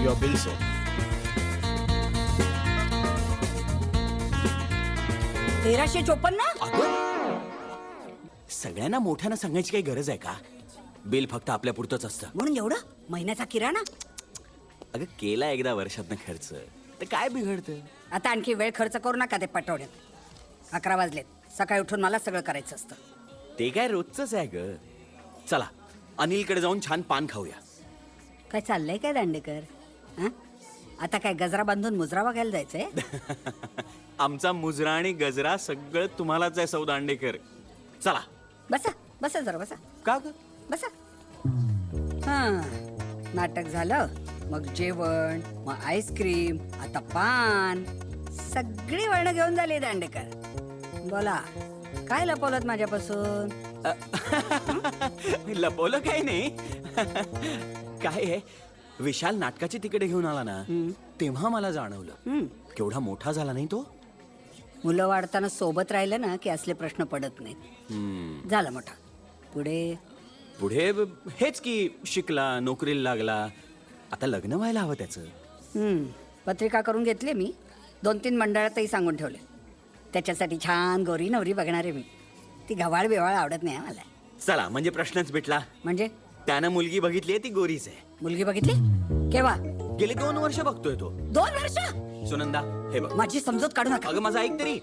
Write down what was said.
Your bill sir. 1354. अगं सगळ्यांना मोठ्यानं सांगायची काही गरज आहे का? बिल फक्त आपल्या पुरतच असतं. म्हणून एवढं महिन्याचा किराणा. अगं केला एकदा वर्षातनं खर्च तर काय बिघडतं? आता आणखी वेळ खर्च करू नका ते पटवण्यात. 11 वाजलेत. सकाळी उठून मला सगळं करायचं असतं. ते काय रोजच आहे ग. चला अनिलकडे जाऊन छान पान खाऊया. काय चाललंय काय दांडेकर? हं? आता काय गजरा बांधून मुजरा बघायला जायचंय? आमचा मुजरा आणि गजरा सगळं तुम्हालाच आहे सौ दांडेकर. चला. बसा बसा जरा बसा का ग? बसा. हा नाटक झालं, मग जेवण, मग आईस्क्रीम, आता पान. सगळी वळणं घेऊन झाली दांडेकर. बोला काय लपवलं माझ्यापासून? लपवलं काही नाही. काय आहे, विशाल नाटकाची तिकडे घेऊन आला ना तेव्हा मला जाणवलं केवढा मोठा झाला नाही तो. मुलं वाढताना सोबत राहिलं ना की असले प्रश्न पडत नाहीत. झाला मोठा. पुढे पुढे हेच की शिकला, नोकरीला लागला. आता लग्न व्हायला हवं त्याचं. पत्रिका करून घेतली मी. 2-3 मंडळातही सांगून ठेवले. त्याच्यासाठी छान गोरी नवरी बघणार आहे मी. ती गव्हाळ बिवाळ आवडत नाही मला. चला म्हणजे प्रश्नच भेटला. म्हणजे त्यानं मुलगी बघितली ती गोरीच आहे. मुलगी बघितली केव्हा? गेली 2 वर्ष बघतोय तो. 2 वर्ष? सुनंदा हे बघ. माझी समजूत काढू नका. अगं माझं ऐक तरी.